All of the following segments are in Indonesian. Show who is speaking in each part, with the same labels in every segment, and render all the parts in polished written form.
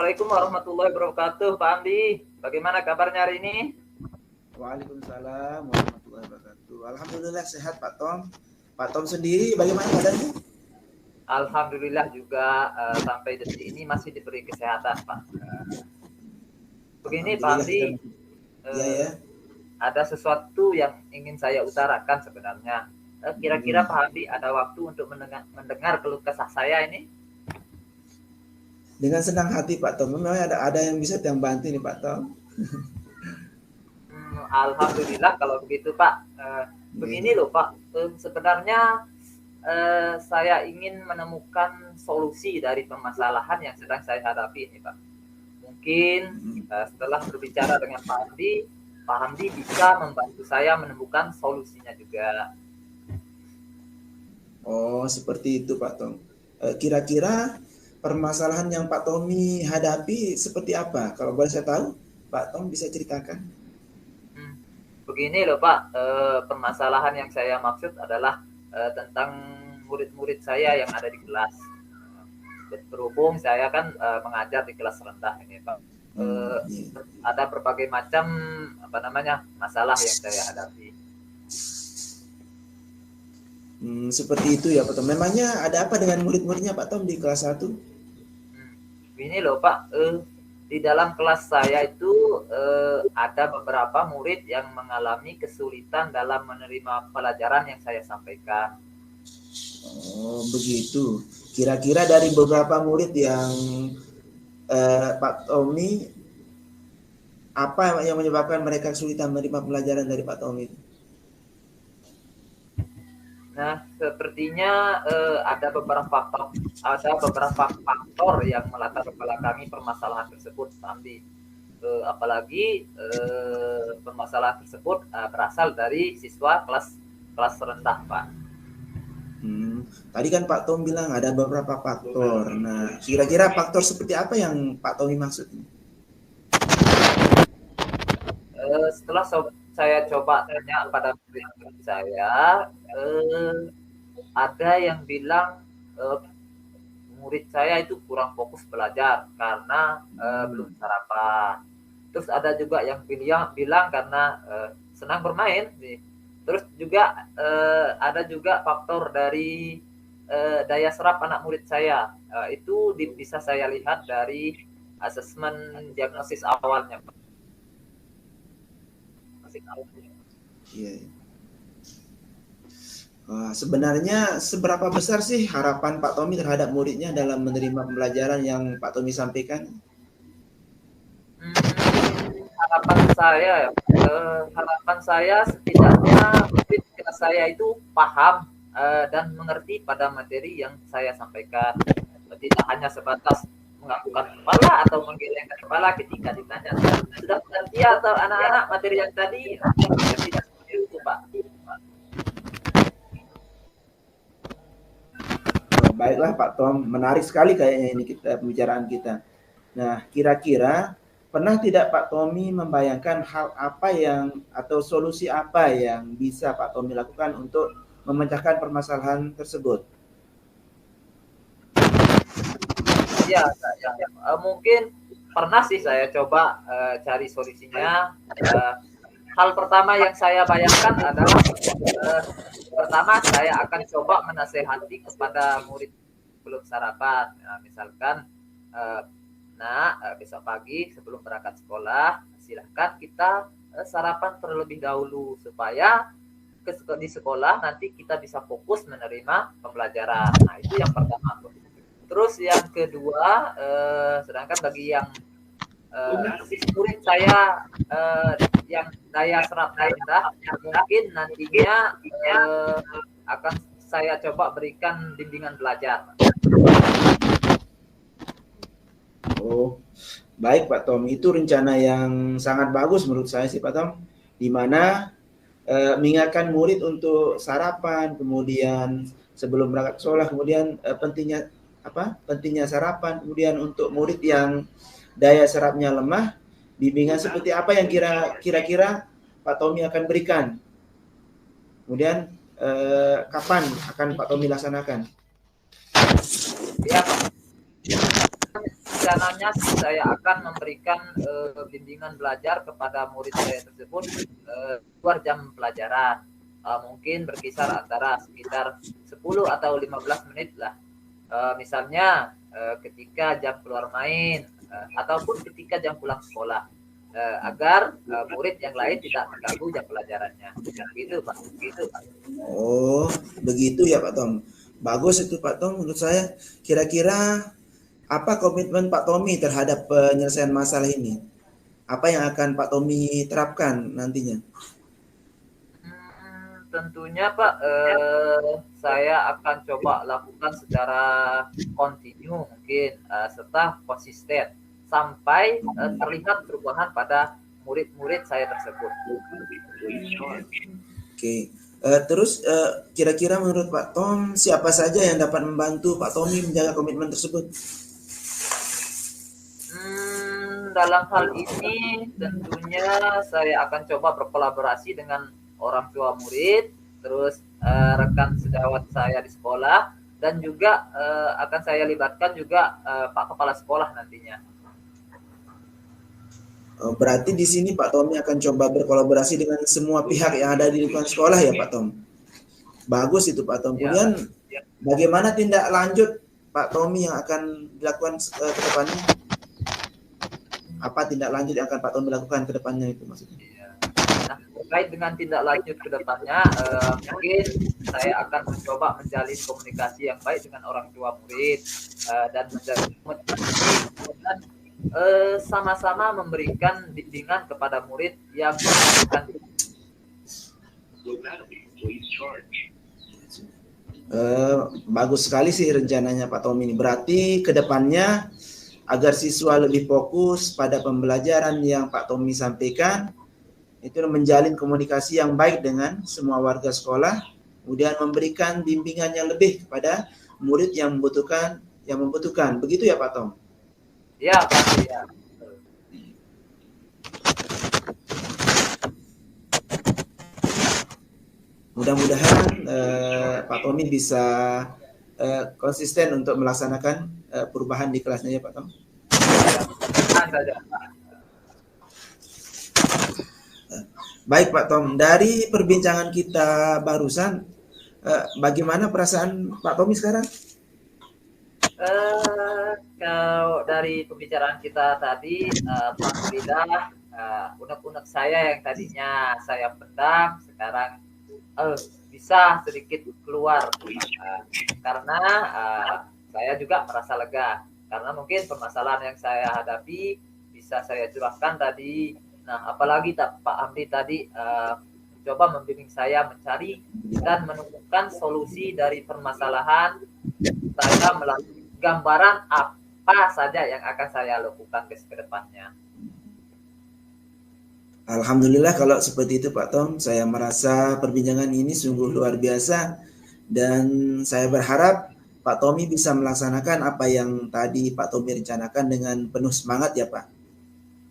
Speaker 1: Assalamualaikum warahmatullahi wabarakatuh, Pak Amdi. Bagaimana kabarnya hari ini?
Speaker 2: Waalaikumsalam warahmatullahi wabarakatuh. Alhamdulillah sehat Pak Tom. Pak Tom sendiri bagaimana keadaannya?
Speaker 1: Alhamdulillah juga sampai detik ini masih diberi kesehatan, Pak. Begini Pak Amdi,
Speaker 2: ya.
Speaker 1: Ada sesuatu yang ingin saya utarakan sebenarnya. Kira-kira Pak Amdi ada waktu untuk mendengar keluh kesah saya ini?
Speaker 2: Dengan senang hati Pak Tom. Memang ada yang bisa yang bantu nih Pak Tom.
Speaker 1: Alhamdulillah kalau begitu Pak. Begini loh Pak, sebenarnya saya ingin menemukan solusi dari permasalahan yang sedang saya hadapi ini Pak. Mungkin setelah berbicara dengan Pak Hamdi bisa membantu saya menemukan solusinya juga.
Speaker 2: Oh seperti itu Pak Tom. Kira-kira permasalahan yang Pak Tommy hadapi seperti apa? Kalau boleh saya tahu, Pak Tom bisa ceritakan.
Speaker 1: Begini loh Pak, permasalahan yang saya maksud adalah tentang murid-murid saya yang ada di kelas. Berhubung saya kan mengajar di kelas rendah ini Pak. Ada berbagai macam masalah yang saya hadapi.
Speaker 2: Seperti itu ya Pak Tom. Memangnya ada apa dengan murid-muridnya Pak Tom di kelas 1?
Speaker 1: Ini loh Pak, di dalam kelas saya itu ada beberapa murid yang mengalami kesulitan dalam menerima pelajaran yang saya sampaikan.
Speaker 2: Oh begitu. Kira-kira dari beberapa murid yang Pak Tommy, apa yang menyebabkan mereka kesulitan menerima pelajaran dari Pak Tommy?
Speaker 1: Nah, sepertinya ada beberapa faktor yang melatar belakangi permasalahan tersebut, Pak Amdi. Apalagi permasalahan tersebut berasal dari siswa kelas rendah, Pak.
Speaker 2: Tadi kan Pak Tom bilang ada beberapa faktor. Nah, kira-kira faktor seperti apa yang Pak Tommy maksud?
Speaker 1: Setelah saya coba tanya pada murid saya, ada yang bilang murid saya itu kurang fokus belajar karena belum sarapan. Terus ada juga yang bilang karena senang bermain. Terus juga ada juga faktor dari daya serap anak murid saya. Itu bisa saya lihat dari asesmen diagnosis awalnya.
Speaker 2: Iya. Sebenarnya seberapa besar sih harapan Pak Tommy terhadap muridnya dalam menerima pembelajaran yang Pak Tommy sampaikan?
Speaker 1: Harapan saya setidaknya murid kelas saya itu paham dan mengerti pada materi yang saya sampaikan. Tidak hanya sebatas mengakukan kepala atau menggelengkan kepala ketika ditanya sudah mengerti atau anak-anak materi yang tadi, tidak seperti itu Pak.
Speaker 2: Baiklah Pak Tom, menarik sekali kayaknya ini pembicaraan kita. Nah, kira-kira pernah tidak Pak Tommy membayangkan hal apa yang atau solusi apa yang bisa Pak Tommy lakukan untuk memecahkan permasalahan tersebut?
Speaker 1: Ya, mungkin pernah sih saya coba cari solusinya. Hal pertama yang saya bayangkan adalah pertama saya akan coba menasehati kepada murid belum sarapan. Nah, misalkan, besok pagi sebelum berangkat sekolah, silahkan kita sarapan terlebih dahulu supaya di sekolah nanti kita bisa fokus menerima pembelajaran. Nah, itu yang pertama. Terus yang kedua, sedangkan bagi yang murid saya yang daya serap rendah, mungkin nantinya akan saya coba berikan bimbingan belajar.
Speaker 2: Oh, baik Pak Tom, itu rencana yang sangat bagus menurut saya sih Pak Tom, di mana mengingatkan murid untuk sarapan, kemudian sebelum berangkat sekolah, kemudian pentingnya sarapan, kemudian untuk murid yang daya serapnya lemah, bimbingan seperti apa yang kira-kira Pak Tommy akan berikan. Kemudian kapan akan Pak Tommy laksanakan?
Speaker 1: Ya Pak. rencananya sih saya akan memberikan bimbingan belajar kepada murid saya tersebut luar jam pelajaran. Mungkin berkisar antara sekitar 10 atau 15 menit lah. Misalnya ketika jam keluar main ataupun ketika jam pulang sekolah. Agar murid yang lain tidak mengganggu jam pelajarannya. Begitu Pak. Begitu Pak.
Speaker 2: Oh, begitu ya Pak Tom. Bagus itu Pak Tom menurut saya. Kira-kira apa komitmen Pak Tommy terhadap penyelesaian masalah ini? Apa yang akan Pak Tommy terapkan nantinya?
Speaker 1: Tentunya Pak, saya akan coba lakukan secara kontinu mungkin, serta konsisten sampai terlihat perubahan pada murid-murid saya tersebut.
Speaker 2: Oke. Terus kira-kira menurut Pak Tom siapa saja yang dapat membantu Pak Tommy menjaga komitmen tersebut?
Speaker 1: Dalam hal ini tentunya saya akan coba berkolaborasi dengan orang tua murid, terus rekan sejawat saya di sekolah, dan juga akan saya libatkan juga Pak Kepala Sekolah nantinya.
Speaker 2: Berarti di sini Pak Tommy akan coba berkolaborasi dengan semua pihak yang ada di lingkungan sekolah ya Pak Tom. Bagus itu Pak Tom.
Speaker 1: Ya,
Speaker 2: Kemudian bagaimana tindak lanjut Pak Tommy yang akan dilakukan ke depannya? Apa tindak lanjut yang akan Pak Tommy lakukan ke depannya itu maksudnya?
Speaker 1: nah, terkait dengan tindak lanjut ke depannya, mungkin saya akan mencoba menjalin komunikasi yang baik dengan orang tua murid dan menjalin dan sama-sama memberikan bimbingan kepada murid yang membutuhkan.
Speaker 2: Bagus sekali sih rencananya Pak Tommy ini. Berarti ke depannya agar siswa lebih fokus pada pembelajaran yang Pak Tommy sampaikan, itu menjalin komunikasi yang baik dengan semua warga sekolah, kemudian memberikan bimbingan yang lebih kepada murid yang membutuhkan. Begitu ya Pak Tom?
Speaker 1: Ya, Pak. Ya.
Speaker 2: Mudah-mudahan Pak Tommy bisa konsisten untuk melaksanakan perubahan di kelasnya ya Pak Tom. Baik Pak Tom, dari perbincangan kita barusan, bagaimana perasaan Pak Tommy sekarang?
Speaker 1: Kalau dari pembicaraan kita tadi, alhamdulillah unek-unek saya yang tadinya saya pendam sekarang bisa sedikit keluar karena saya juga merasa lega karena mungkin permasalahan yang saya hadapi bisa saya curahkan tadi. Nah, apalagi Pak Hamdi tadi coba membimbing saya mencari dan menemukan solusi dari permasalahan saya melalui gambaran apa saja yang akan saya lakukan ke depannya.
Speaker 2: Alhamdulillah kalau seperti itu Pak Tom, saya merasa perbincangan ini sungguh luar biasa dan saya berharap Pak Tommy bisa melaksanakan apa yang tadi Pak Tommy rencanakan dengan penuh semangat ya Pak.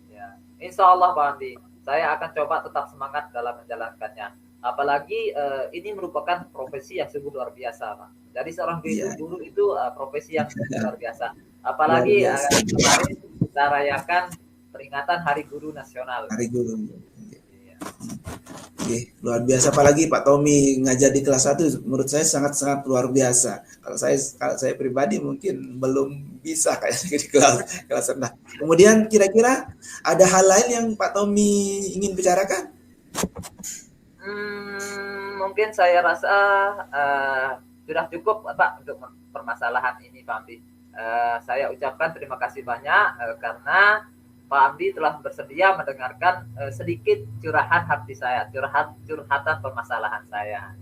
Speaker 1: Ya, insya Allah Pak Andi, saya akan coba tetap semangat dalam menjalankannya. Apalagi ini merupakan profesi yang sungguh luar biasa Pak. Jadi seorang guru itu profesi yang luar biasa. Apalagi kemarin kita rayakan peringatan Hari Guru Nasional.
Speaker 2: Hari Guru. Iya. Oke, luar biasa. Apalagi Pak Tommy ngajar di kelas 1 menurut saya sangat-sangat luar biasa. Kalau saya pribadi mungkin belum bisa kayak di kelas 6. Kemudian kira-kira ada hal lain yang Pak Tommy ingin bicarakan?
Speaker 1: Mungkin saya rasa sudah cukup Pak untuk permasalahan ini Pak Amdi. Saya ucapkan terima kasih banyak karena Pak Amdi telah bersedia mendengarkan sedikit curahan hati saya, curhatan permasalahan saya.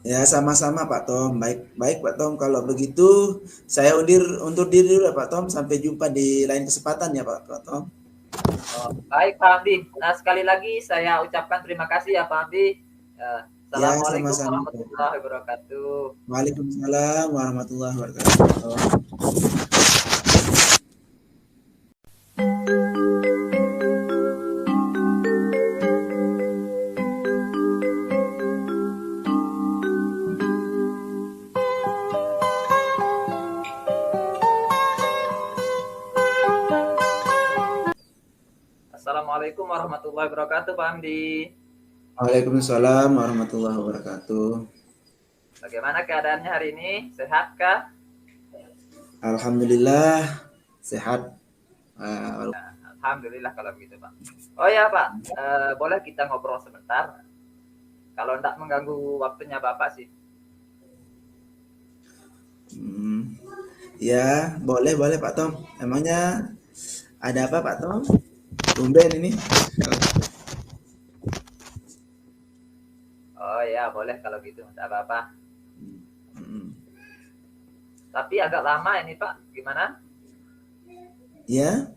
Speaker 2: Ya sama-sama Pak Tom. Baik Pak Tom, kalau begitu saya undur diri dulu Pak Tom. Sampai jumpa di lain kesempatan ya Pak Tom.
Speaker 1: Baik Pak Amdi. Nah sekali lagi saya ucapkan terima kasih ya Pak Amdi. Assalamualaikum warahmatullahi wabarakatuh.
Speaker 2: Waalaikumsalam warahmatullahi wabarakatuh.
Speaker 1: Assalamualaikum warahmatullahi wabarakatuh, Pak Hamdi.
Speaker 2: Waalaikumsalam warahmatullahi wabarakatuh.
Speaker 1: Bagaimana keadaannya hari ini? Sehat kah?
Speaker 2: Alhamdulillah sehat.
Speaker 1: Alhamdulillah kalau begitu, Pak. Oh ya, Pak, boleh kita ngobrol sebentar? Kalau tidak mengganggu waktunya Bapak sih.
Speaker 2: Ya, boleh Pak Tom. Emangnya ada apa Pak Tom? Tumben ini.
Speaker 1: Oh ya, boleh kalau gitu, tidak apa-apa. Tapi agak lama ini Pak, gimana?
Speaker 2: Ya?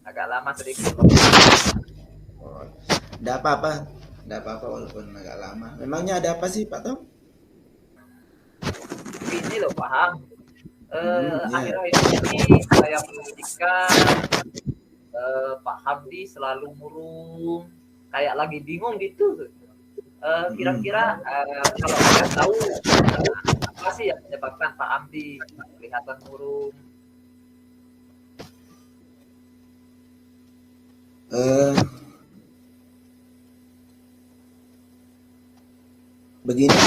Speaker 1: Agak lama sedikit.
Speaker 2: Tidak apa-apa walaupun agak lama. Memangnya ada apa sih Pak Tom?
Speaker 1: Ini loh paham. Akhir-akhir ini saya perhatikan Pak Hamdi selalu murung, kayak lagi bingung gitu. Kira-kira kalau saya tahu apa sih yang menyebabkan Pak Hamdi kelihatan murung?
Speaker 2: Begini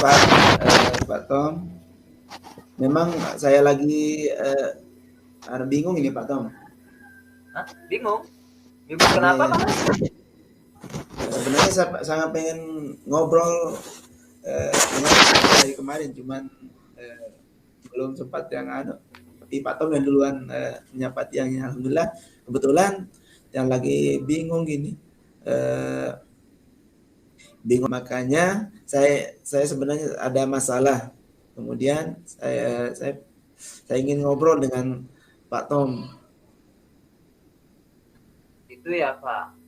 Speaker 2: Pak Tom. Memang saya lagi bingung ini Pak Tom.
Speaker 1: Hah? Bingung? Bingung kenapa Pak?
Speaker 2: Sebenarnya saya sangat pengen ngobrol dari kemarin, cuman belum sempat yang tapi Pak Tom yang duluan menyapa tiangnya. Alhamdulillah kebetulan yang lagi bingung gini, bingung, makanya saya sebenarnya ada masalah. Kemudian saya ingin ngobrol dengan Pak Tom.
Speaker 1: Itu ya Pak.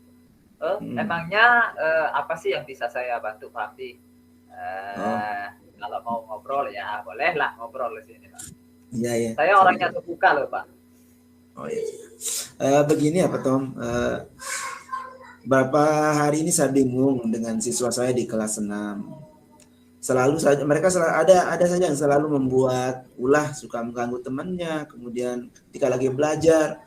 Speaker 1: Emangnya apa sih yang bisa saya bantu Pak Hamdi? Kalau mau ngobrol ya bolehlah ngobrol di sini Pak.
Speaker 2: Iya.
Speaker 1: Saya orangnya terbuka loh Pak.
Speaker 2: Oh iya. Begini ya Pak Tom. Berapa hari ini saya bingung dengan siswa saya di kelas 6. Selalu saja mereka ada saja yang selalu membuat ulah, suka mengganggu temannya. Kemudian ketika lagi belajar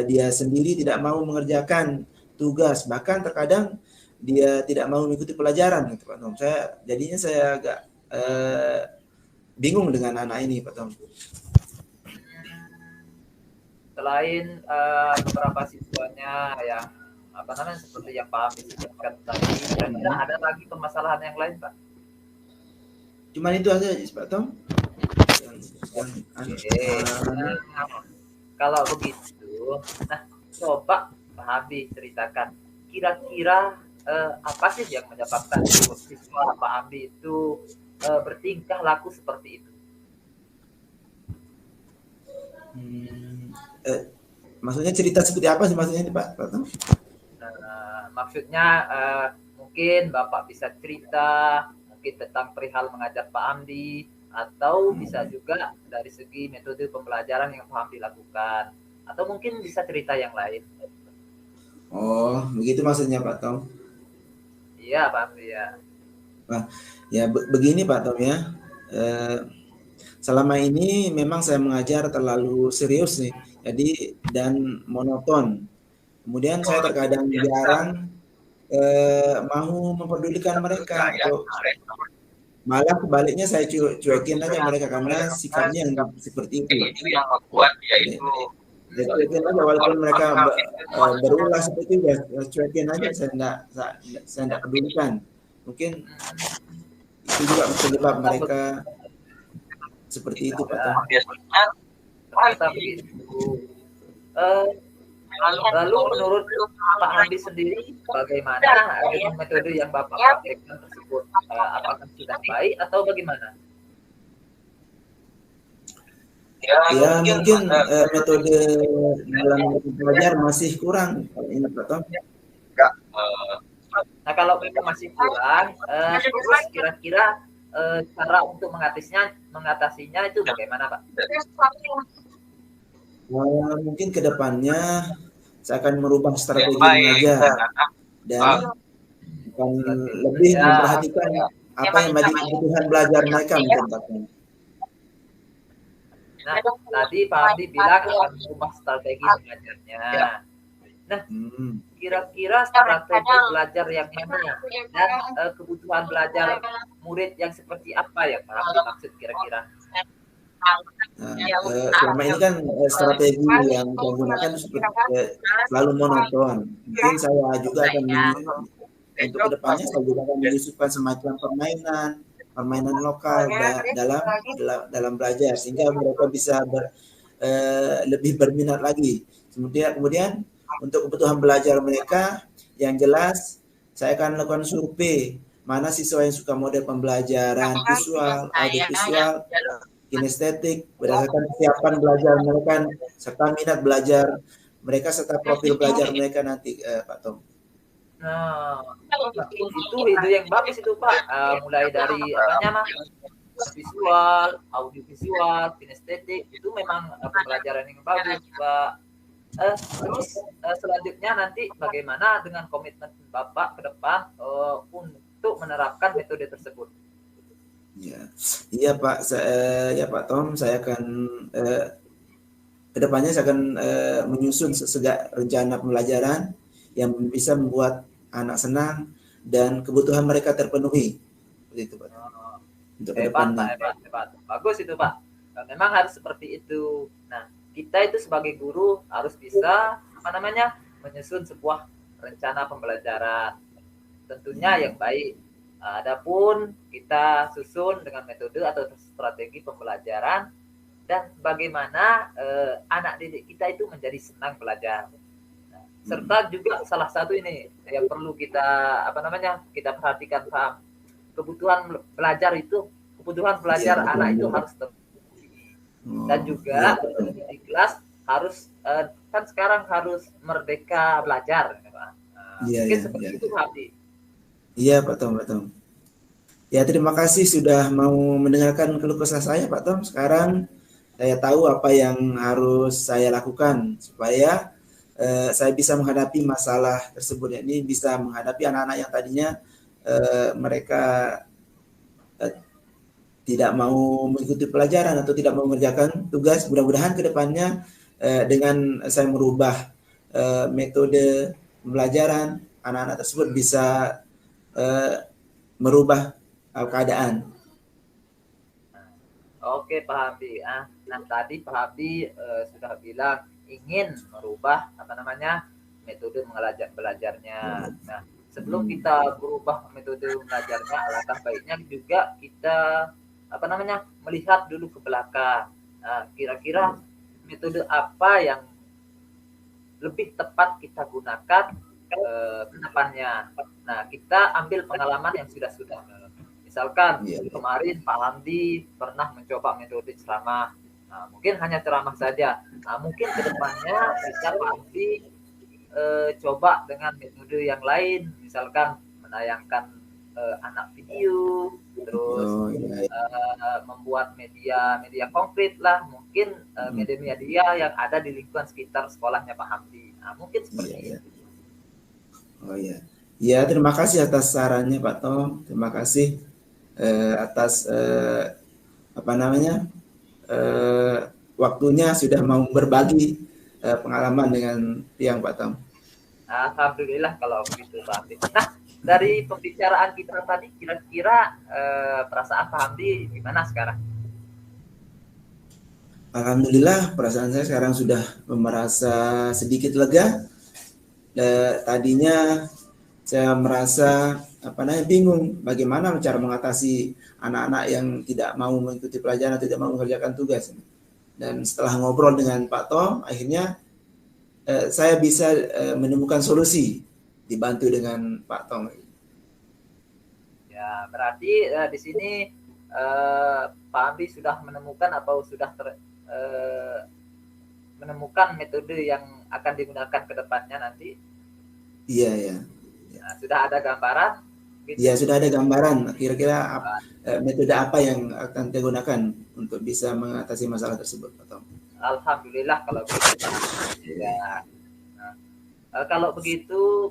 Speaker 2: dia sendiri tidak mau mengerjakan tugas, bahkan terkadang dia tidak mau mengikuti pelajaran gitu Pak Tom. Jadinya saya agak bingung dengan anak ini Pak Tom.
Speaker 1: Selain beberapa siswanya yang seperti yang Pak Hamdi sebutkan tadi, kira-kira ada lagi permasalahan yang lain Pak?
Speaker 2: Cuman itu aja Pak Tom.
Speaker 1: Kalau begitu, nah coba Pak Hamdi ceritakan kira-kira apa sih yang menyebabkan siswa Pak Hamdi itu bertingkah laku seperti itu?
Speaker 2: Maksudnya cerita seperti apa sih maksudnya ini Pak Tom?
Speaker 1: Maksudnya mungkin Bapak bisa cerita mungkin tentang perihal mengajar Pak Hamdi, atau bisa juga dari segi metode pembelajaran yang Pak Hamdi lakukan, atau mungkin bisa cerita yang lain.
Speaker 2: Oh, begitu maksudnya Pak Tom?
Speaker 1: Iya Pak Hamdi ya.
Speaker 2: Nah, ya begini Pak Tom ya. Selama ini memang saya mengajar terlalu serius nih, jadi dan monoton. Kemudian saya terkadang jarang mau mempedulikan mereka, atau malah kebaliknya saya cuekin aja mereka karena sikapnya yang seperti itu.
Speaker 3: Itu yang membuat dia itu.
Speaker 2: Jadi cuekin aja walaupun mereka berulah seperti itu, cuekin aja, saya enggak pedulikan. Mungkin itu juga penyebab mereka seperti itu Pak Tom.
Speaker 1: Lalu menurut Pak Hamdi sendiri bagaimana dengan metode yang Bapak praktekkan tersebut? Apakah sudah baik atau bagaimana?
Speaker 2: Ya mungkin metode dalam belajar masih kurang kalau ini Pak Tom.
Speaker 1: Nah kalau itu masih kurang, terus kira-kira cara untuk mengatasinya itu bagaimana Pak?
Speaker 2: Mungkin kedepannya saya akan merubah strategi mengajar dan akan lebih memperhatikan apa yang menjadi kebutuhan belajar mereka mungkin.
Speaker 1: Nah, tadi Pak Hamdi bilang akan merubah strategi mengajarnya. Nah,
Speaker 2: Hmm.
Speaker 1: kira-kira strategi belajar yang mana dan kebutuhan belajar murid yang seperti apa yang Pak Hamdi maksud kira-kira?
Speaker 2: Nah, selama ini kan strategi yang saya gunakan seperti selalu monoton. Mungkin saya juga akan untuk kedepannya saya juga akan menyusupkan semacam permainan lokal dalam belajar sehingga mereka bisa lebih berminat lagi. Kemudian untuk kebutuhan belajar mereka yang jelas saya akan lakukan survei mana siswa yang suka model pembelajaran visual, audiovisual, kinestetik berdasarkan kesiapan belajar mereka serta minat belajar mereka serta profil belajar mereka nanti Pak Tom.
Speaker 1: Nah, itu ide yang bagus itu Pak. Mulai dari visual, audiovisual, kinestetik itu memang pembelajaran yang bagus Pak. Terus selanjutnya nanti bagaimana dengan komitmen Bapak ke depan untuk menerapkan metode tersebut?
Speaker 2: Ya, iya Pak, ya Pak Tom, saya akan kedepannya saya akan menyusun segala rencana pembelajaran yang bisa membuat anak senang dan kebutuhan mereka terpenuhi. Begitu Pak. Untuk
Speaker 1: Hebat Pak, hebat. Bagus itu Pak. Memang harus seperti itu. Nah, kita itu sebagai guru harus bisa menyusun sebuah rencana pembelajaran tentunya yang baik. Adapun kita susun dengan metode atau strategi pembelajaran dan bagaimana anak didik kita itu menjadi senang belajar. Nah, serta juga salah satu ini yang perlu kita kita perhatikan Pak. Kebutuhan belajar anak itu harus terpenuhi. Dan juga di kelas harus kan sekarang harus merdeka belajar, Pak. Mungkin seperti itu Pak Hamdi.
Speaker 2: Iya Pak Tom, Pak Tom. Ya terima kasih sudah mau mendengarkan keluh kesah saya Pak Tom. Sekarang saya tahu apa yang harus saya lakukan supaya saya bisa menghadapi masalah tersebut. Ini bisa menghadapi anak-anak yang tadinya mereka tidak mau mengikuti pelajaran atau tidak mau mengerjakan tugas. Mudah-mudahan ke depannya dengan saya merubah metode pembelajaran, anak-anak tersebut bisa merubah keadaan.
Speaker 1: Oke Pak Hamdi. Nah tadi Pak Hamdi sudah bilang ingin merubah metode belajarnya. Nah sebelum kita berubah metode belajarnya, alangkah baiknya juga kita melihat dulu ke belakang. Nah, kira-kira metode apa yang lebih tepat kita gunakan ke depannya. Nah, kita ambil pengalaman yang sudah-sudah. Misalkan kemarin Pak Hamdi pernah mencoba metode ceramah. Nah, mungkin hanya ceramah saja. Nah, mungkin ke depannya bisa Pak Hamdi coba dengan metode yang lain, misalkan menayangkan anak video, terus membuat media konkret lah, mungkin media-media yang ada di lingkungan sekitar sekolahnya Pak Hamdi. Nah, mungkin seperti itu.
Speaker 2: Oh iya. Ya, terima kasih atas sarannya Pak Tom. Terima kasih atas waktunya sudah mau berbagi pengalaman dengan Tiang Pak Tom.
Speaker 1: Alhamdulillah kalau begitu Pak Hamdi. Nah, dari pembicaraan kita tadi kira-kira perasaan Pak Hamdi gimana sekarang?
Speaker 2: Alhamdulillah perasaan saya sekarang sudah merasa sedikit lega. Tadinya saya merasa bingung bagaimana cara mengatasi anak-anak yang tidak mau mengikuti pelajaran, tidak mau mengerjakan tugas. Dan setelah ngobrol dengan Pak Tom, akhirnya saya bisa menemukan solusi dibantu dengan Pak Tom.
Speaker 1: Ya, berarti di sini Pak Hamdi sudah menemukan atau sudah menemukan metode yang akan digunakan ke depannya nanti?
Speaker 2: Iya, ya.
Speaker 1: Nah, sudah ada gambaran?
Speaker 2: Gitu? Ya, sudah ada gambaran. Kira-kira metode apa yang akan digunakan untuk bisa mengatasi masalah tersebut, Pak Tom?
Speaker 1: Alhamdulillah kalau begitu. Ya. Nah, kalau begitu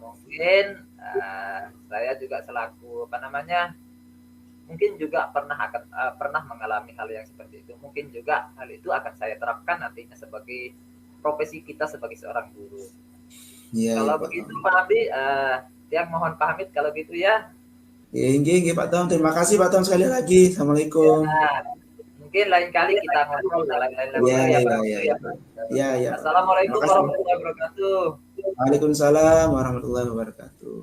Speaker 1: mungkin saya juga selaku mungkin juga pernah mengalami hal yang seperti itu. Mungkin juga hal itu akan saya terapkan nantinya sebagai profesi kita sebagai seorang guru.
Speaker 2: Iya,
Speaker 1: Kalau
Speaker 2: Pak
Speaker 1: begitu
Speaker 2: Tom.
Speaker 1: Pak Hamdi, Tiang mohon pamit kalau gitu ya.
Speaker 2: Nggih, Pak Tom. Terima kasih Pak Tom sekali lagi.
Speaker 1: Ya,
Speaker 2: Assalamualaikum.
Speaker 1: mungkin lain kali kita ngobrol lain-lain
Speaker 2: Iya,
Speaker 1: lagi ya Pak
Speaker 2: iya,
Speaker 1: Hamdi
Speaker 2: iya,
Speaker 1: ya.
Speaker 2: iya. Iya, iya, Pak Tom. Terima
Speaker 1: Assalamualaikum
Speaker 2: kasih.
Speaker 1: warahmatullahi wabarakatuh.
Speaker 2: Waalaikumsalam warahmatullahi wabarakatuh.